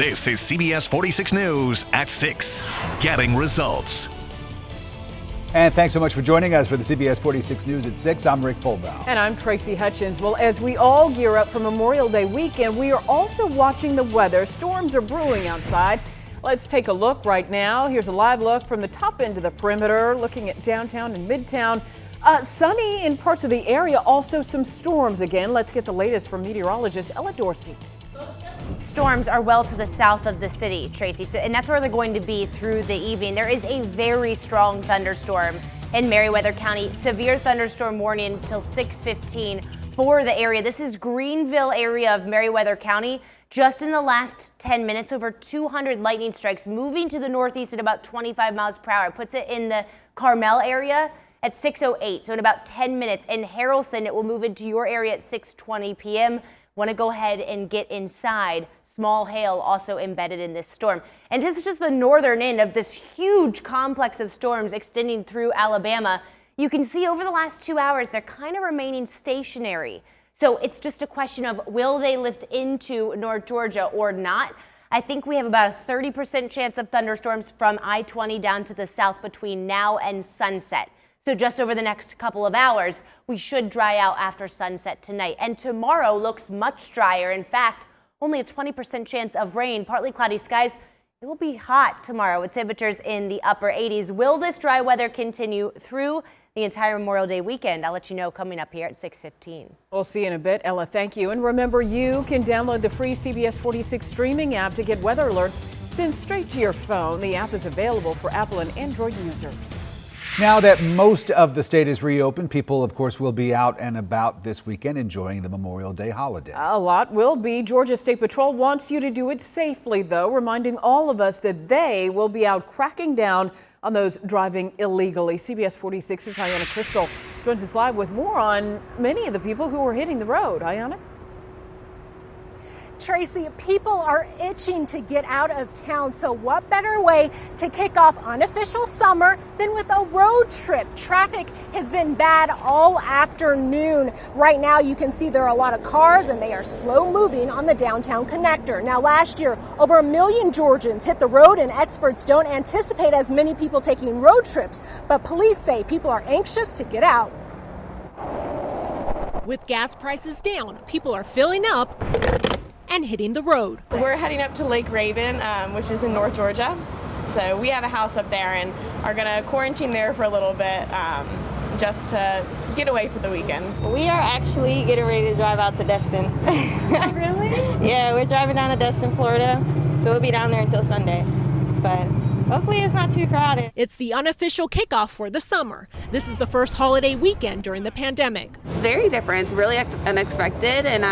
This is CBS 46 News at 6. Getting results. And thanks so much for joining us for the CBS 46 News at 6. I'm Rick Fulbaugh. And I'm Tracy Hutchins. Well, as we all gear up for Memorial Day weekend, we are also watching the weather. Storms are brewing outside. Let's take a look right now. Here's a live look from the top end of the perimeter, looking at downtown and midtown. Sunny in parts of the area, also some storms again. Let's get the latest from meteorologist Ella Dorsey. Storms are well to the south of the city, Tracy, and that's where they're going to be through the evening. There is a very strong thunderstorm in Meriwether County. Severe thunderstorm warning until 6:15 for the area. This is Greenville area of Meriwether County. Just in the last 10 minutes, over 200 lightning strikes moving to the northeast at about 25 miles per hour. It puts it in the Carmel area at 6:08, so in about 10 minutes. In Harrelson, it will move into your area at 6:20 p.m. Want to go ahead and get inside. Small hail also embedded in this storm. And this is just the northern end of this huge complex of storms extending through Alabama. You can see over the last 2 hours, they're kind of remaining stationary. So it's just a question of will they lift into North Georgia or not? I think we have about a 30% chance of thunderstorms from I-20 down to the south between now and sunset. So just over the next couple of hours, we should dry out after sunset tonight. And tomorrow looks much drier. In fact, only a 20% chance of rain, partly cloudy skies. It will be hot tomorrow with temperatures in the upper 80s. Will this dry weather continue through the entire Memorial Day weekend? I'll let you know coming up here at 6:15. We'll see you in a bit, Ella. Thank you. And remember, you can download the free CBS 46 streaming app to get weather alerts sent straight to your phone. The app is available for Apple and Android users. Now that most of the state is reopened, people, of course, will be out and about this weekend enjoying the Memorial Day holiday. A lot will be. Georgia State Patrol wants you to do it safely, though, reminding all of us that they will be out cracking down on those driving illegally. CBS 46's Ayanna Crystal joins us live with more on many of the people who are hitting the road. Ayanna? Tracy, people are itching to get out of town, so what better way to kick off unofficial summer than with a road trip? Traffic has been bad all afternoon. Right now, you can see there are a lot of cars and they are slow moving on the downtown connector. Now, last year, over 1 million Georgians hit the road, and experts don't anticipate as many people taking road trips, but police say people are anxious to get out. With gas prices down, people are filling up and hitting the road. We're heading up to Lake Raven, which is in North Georgia. So we have a house up there and are gonna quarantine there for a little bit just to get away for the weekend. We are actually getting ready to drive out to Destin. Really? Yeah, we're driving down to Destin, Florida. So we'll be down there until Sunday. But hopefully it's not too crowded. It's the unofficial kickoff for the summer. This is the first holiday weekend during the pandemic. It's very different. It's really unexpected and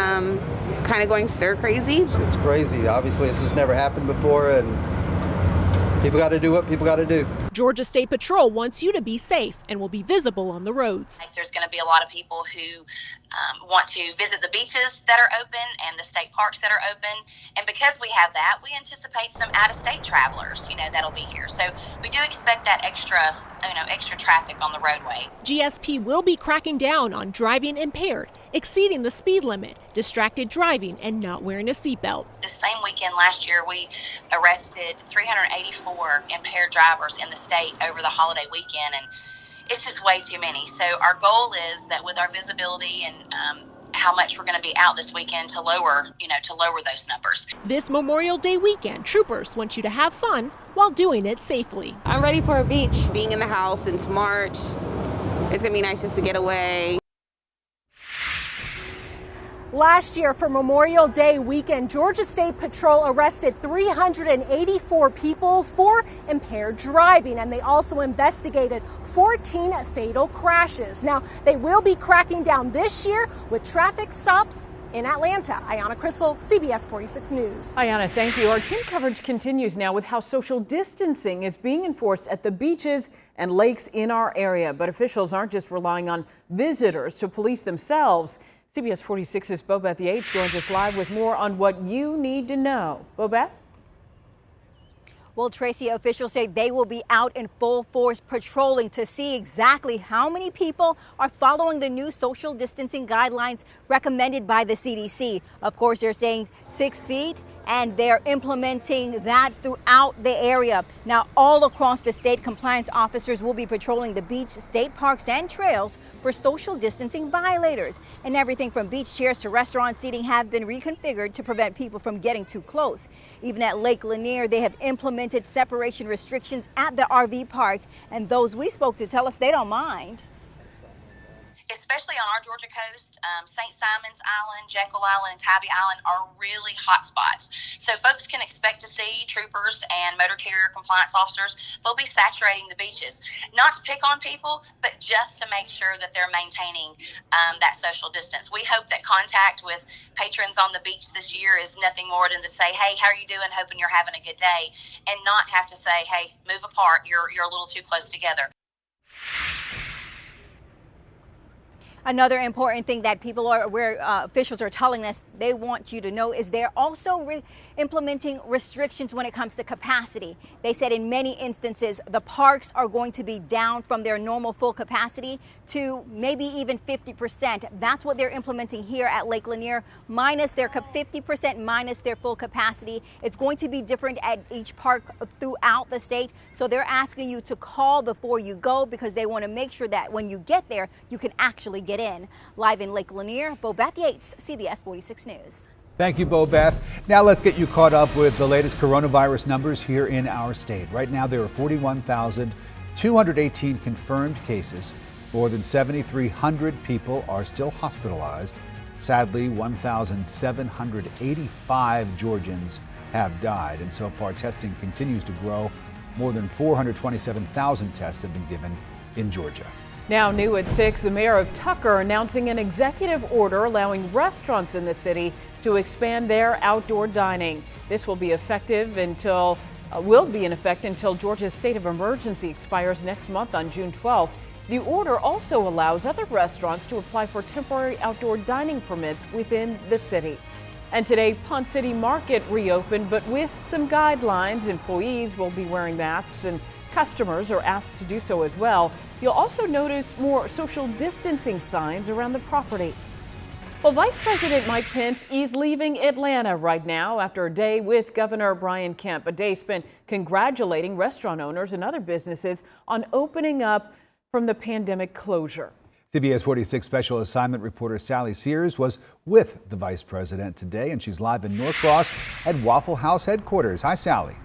kind of going stir crazy. It's crazy. Obviously, this has never happened before, and people got to do what people got to do. Georgia State Patrol wants you to be safe and will be visible on the roads. There's going to be a lot of people who want to visit the beaches that are open and the state parks that are open. And because we have that, we anticipate some out-of-state travelers, that'll be here. So we do expect that extra traffic on the roadway. GSP will be cracking down on driving impaired, exceeding the speed limit, distracted driving, and not wearing a seatbelt. The same weekend last year, we arrested 384 impaired drivers in the state over the holiday weekend, and it's just way too many. So our goal is that with our visibility and how much we're going to be out this weekend to lower those numbers. This Memorial Day weekend, troopers want you to have fun while doing it safely. I'm ready for a beach. Being in the house since March, it's gonna be nice just to get away. Last year for Memorial Day weekend, Georgia State Patrol arrested 384 people for impaired driving, and they also investigated 14 fatal crashes. Now, they will be cracking down this year with traffic stops in Atlanta. Ayanna Crystal, CBS 46 News. Ayanna, thank you. Our team coverage continues now with how social distancing is being enforced at the beaches and lakes in our area. But officials aren't just relying on visitors to police themselves. CBS 46's Bobeth Yates joins us live with more on what you need to know. Bobeth? Well, Tracy, officials say they will be out in full force patrolling to see exactly how many people are following the new social distancing guidelines recommended by the CDC. Of course, they're saying 6 feet and they're implementing that throughout the area. Now, all across the state, compliance officers will be patrolling the beach, state parks, and trails for social distancing violators. And everything from beach chairs to restaurant seating have been reconfigured to prevent people from getting too close. Even at Lake Lanier, they have implemented separation restrictions at the RV park, and those we spoke to tell us they don't mind. Especially on our Georgia coast, St. Simon's Island, Jekyll Island, and Tybee Island are really hot spots. So folks can expect to see troopers and motor carrier compliance officers. They'll be saturating the beaches, not to pick on people, but just to make sure that they're maintaining that social distance. We hope that contact with patrons on the beach this year is nothing more than to say, hey, how are you doing? Hoping you're having a good day, and not have to say, hey, move apart. You're a little too close together. Another important thing that people are aware, officials are telling us they want you to know is they're also implementing restrictions when it comes to capacity. They said in many instances the parks are going to be down from their normal full capacity to maybe even 50%. That's what they're implementing here at Lake Lanier, minus their 50% minus their full capacity. It's going to be different at each park throughout the state. So they're asking you to call before you go because they want to make sure that when you get there, you can actually get in. Live in Lake Lanier, Bobeth Yates, CBS 46 News. Thank you, Bobeth. Now let's get you caught up with the latest coronavirus numbers here in our state. Right now there are 41,218 confirmed cases. More than 7,300 people are still hospitalized. Sadly, 1,785 Georgians have died, and so far testing continues to grow. More than 427,000 tests have been given in Georgia. Now new at 6, the mayor of Tucker announcing an executive order allowing restaurants in the city to expand their outdoor dining. This will be effective until in effect until Georgia's state of emergency expires next month on June 12th. The order also allows other restaurants to apply for temporary outdoor dining permits within the city. And today, Ponce City Market reopened, but with some guidelines. Employees will be wearing masks and customers are asked to do so as well. You'll also notice more social distancing signs around the property. Well, Vice President Mike Pence is leaving Atlanta right now after a day with Governor Brian Kemp, a day spent congratulating restaurant owners and other businesses on opening up from the pandemic closure. CBS 46 special assignment reporter Sally Sears was with the vice president today, and she's live in Norcross at Waffle House headquarters. Hi, Sally.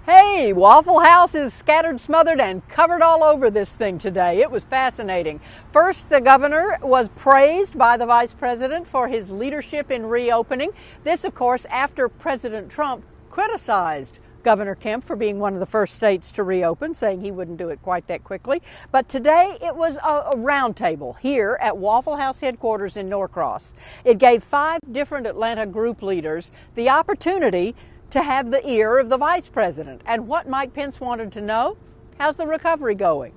Hey, Waffle House is scattered, smothered, and covered all over this thing today. It was fascinating. First, the governor was praised by the vice president for his leadership in reopening. This, of course, after President Trump criticized Governor Kemp for being one of the first states to reopen, saying he wouldn't do it quite that quickly. But today it was a roundtable here at Waffle House headquarters in Norcross. It gave 5 different Atlanta group leaders the opportunity to have the ear of the vice president. And what Mike Pence wanted to know, how's the recovery going?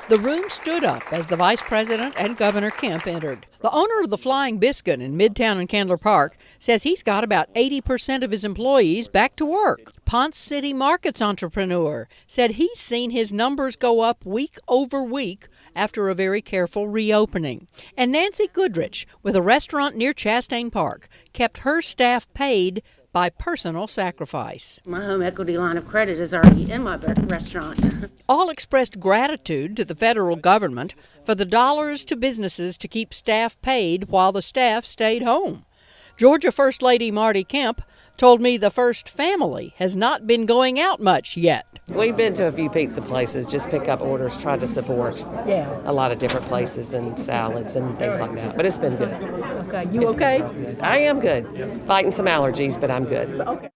The room stood up as the vice president and Governor Kemp entered. The owner of the Flying Biscuit in Midtown and Candler Park says he's got about 80% of his employees back to work. Ponce City Market's entrepreneur said he's seen his numbers go up week over week after a very careful reopening. And Nancy Goodrich, with a restaurant near Chastain Park, kept her staff paid by personal sacrifice. My home equity line of credit is already in my restaurant. All expressed gratitude to the federal government for the dollars to businesses to keep staff paid while the staff stayed home. Georgia First Lady Marty Kemp told me the first family has not been going out much yet. We've been to a few pizza places, just pick up orders, tried to support a lot of different places and salads and things like that. But it's been good. Okay, you okay? I am good. Fighting some allergies, but I'm good. Okay.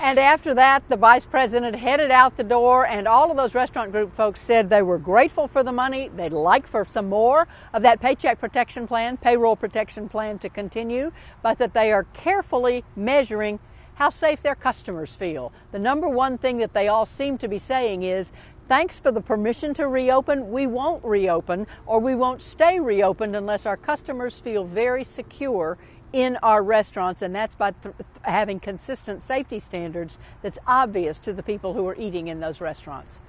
And after that, the vice president headed out the door, and all of those restaurant group folks said they were grateful for the money. They'd like for some more of that paycheck protection plan, payroll protection plan to continue, but that they are carefully measuring how safe their customers feel. The number one thing that they all seem to be saying is, thanks for the permission to reopen, we won't reopen or we won't stay reopened unless our customers feel very secure in our restaurants, and that's by having consistent safety standards that's obvious to the people who are eating in those restaurants.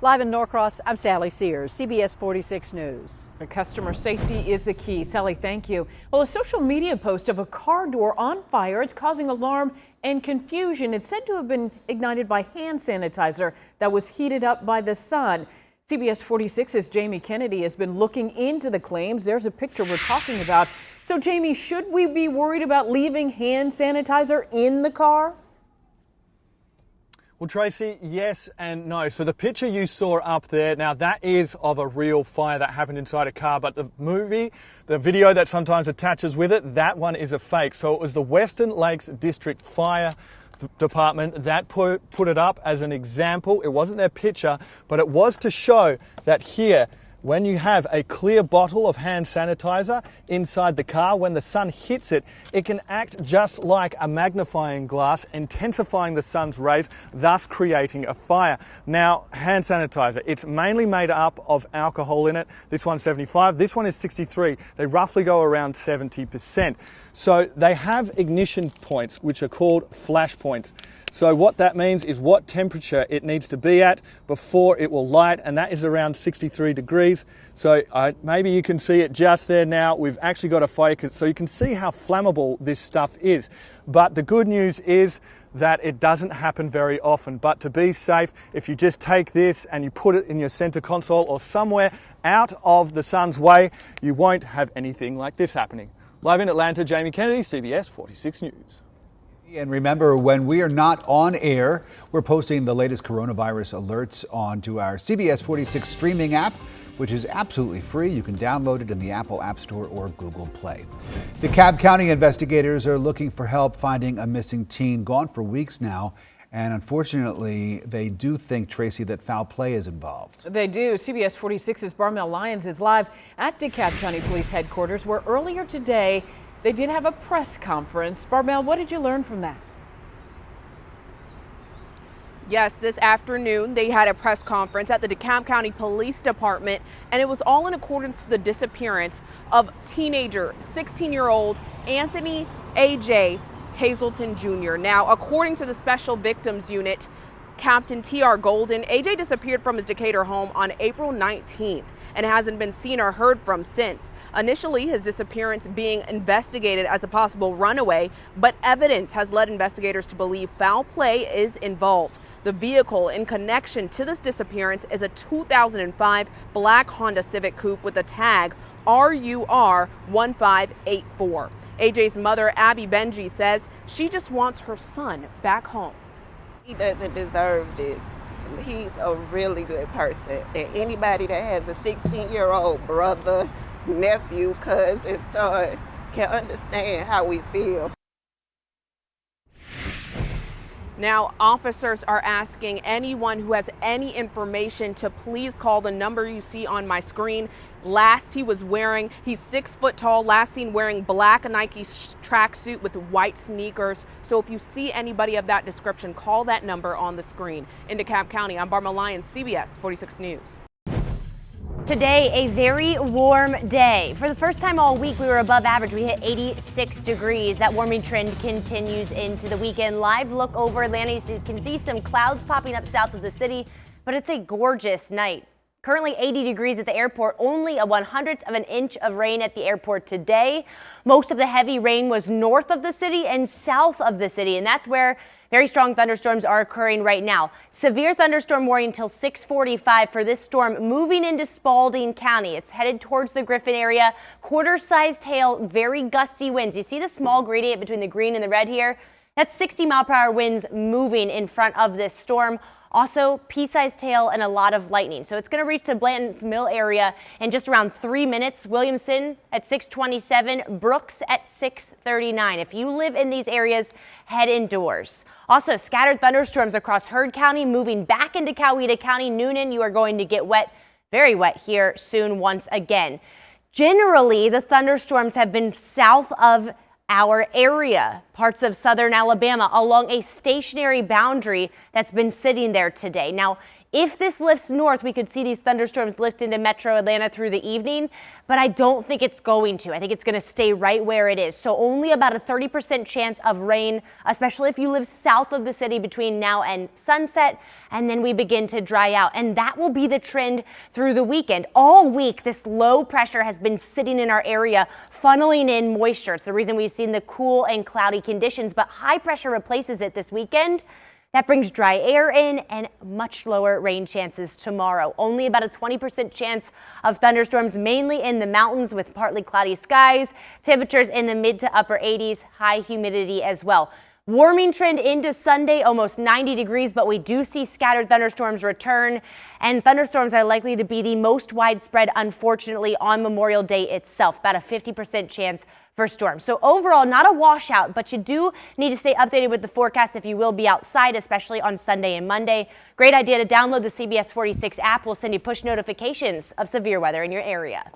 Live in Norcross, I'm Sally Sears, CBS 46 News. The customer safety is the key. Sally, thank you. Well, a social media post of a car door on fire, it's causing alarm and confusion. It's said to have been ignited by hand sanitizer that was heated up by the sun. CBS 46's Jamie Kennedy has been looking into the claims. There's a picture we're talking about. So, Jamie, should we be worried about leaving hand sanitizer in the car? Well, Tracy, yes and no. So the picture you saw up there, now that is of a real fire that happened inside a car, but the video that sometimes attaches with it, that one is a fake. So it was the Western Lakes District Fire Department that put it up as an example. It wasn't their picture, but it was to show that here, when you have a clear bottle of hand sanitizer inside the car, when the sun hits it, it can act just like a magnifying glass, intensifying the sun's rays, thus creating a fire. Now, hand sanitizer, it's mainly made up of alcohol in it. This one's 75, this one is 63. They roughly go around 70%. So they have ignition points, which are called flash points. So what that means is what temperature it needs to be at before it will light, and that is around 63 degrees. So maybe you can see it just there now. We've actually got a fire, so you can see how flammable this stuff is. But the good news is that it doesn't happen very often. But to be safe, if you just take this and you put it in your center console or somewhere out of the sun's way, you won't have anything like this happening. Live in Atlanta, Jamie Kennedy, CBS 46 News. And remember, when we are not on air, we're posting the latest coronavirus alerts onto our CBS 46 streaming app, which is absolutely free. You can download it in the Apple App Store or Google Play. DeKalb County investigators are looking for help finding a missing teen gone for weeks now. And unfortunately, they do think, Tracy, that foul play is involved. They do. CBS 46's Barmel Lyons is live at DeKalb County Police Headquarters, where earlier today they did have a press conference. Barmel, what did you learn from that? Yes, this afternoon they had a press conference at the DeKalb County Police Department, and it was all in accordance to the disappearance of teenager 16-year-old Anthony A.J. Hazelton Jr. Now, according to the Special Victims Unit, Captain T.R. Golden, A.J. disappeared from his Decatur home on April 19th and hasn't been seen or heard from since. Initially, his disappearance being investigated as a possible runaway, but evidence has led investigators to believe foul play is involved. The vehicle in connection to this disappearance is a 2005 black Honda Civic Coupe with a tag RUR 1584. AJ's mother, Abby Benji, says she just wants her son back home. He doesn't deserve this. He's a really good person. And anybody that has a 16-year-old brother, nephew, cousin, son can understand how we feel. Now, officers are asking anyone who has any information to please call the number you see on my screen. Last he's 6 foot tall, last seen wearing black Nike tracksuit with white sneakers. So if you see anybody of that description, call that number on the screen. In DeKalb County, I'm Barmel Lyons, CBS 46 News. Today, a very warm day. For the first time all week, we were above average. We hit 86 degrees. That warming trend continues into the weekend. Live look over Atlanta. You can see some clouds popping up south of the city, but it's a gorgeous night. Currently 80 degrees at the airport, only a 1/100th of an inch of rain at the airport today. Most of the heavy rain was north of the city and south of the city, and that's where very strong thunderstorms are occurring right now. Severe thunderstorm warning until 6:45 for this storm moving into Spalding County. It's headed towards the Griffin area. Quarter-sized hail, very gusty winds. You see the small gradient between the green and the red here? That's 60-mile-per-hour winds moving in front of this storm. Also, pea-sized hail and a lot of lightning. So it's going to reach the Blanton's Mill area in just around 3 minutes. Williamson at 6:27, Brooks at 6:39. If you live in these areas, head indoors. Also, scattered thunderstorms across Heard County, moving back into Coweta County. Noonan, you are going to get wet, very wet here soon once again. Generally, the thunderstorms have been south of our area, parts of southern Alabama, along a stationary boundary that's been sitting there today. Now, If this lifts north, we could see these thunderstorms lift into metro Atlanta through the evening, but I don't think it's going to. I think it's going to stay right where it is. So only about a 30% chance of rain, especially if you live south of the city between now and sunset, and then we begin to dry out. And that will be the trend through the weekend. All week, this low pressure has been sitting in our area, funneling in moisture. It's the reason we've seen the cool and cloudy conditions, but high pressure replaces it this weekend. That brings dry air in and much lower rain chances tomorrow. Only about a 20% chance of thunderstorms, mainly in the mountains with partly cloudy skies. Temperatures in the mid to upper 80s, high humidity as well. Warming trend into Sunday, almost 90 degrees, but we do see scattered thunderstorms return, and thunderstorms are likely to be the most widespread, unfortunately, on Memorial Day itself, about a 50% chance for storms. So overall, not a washout, but you do need to stay updated with the forecast if you will be outside, especially on Sunday and Monday. Great idea to download the CBS 46 app. We'll send you push notifications of severe weather in your area.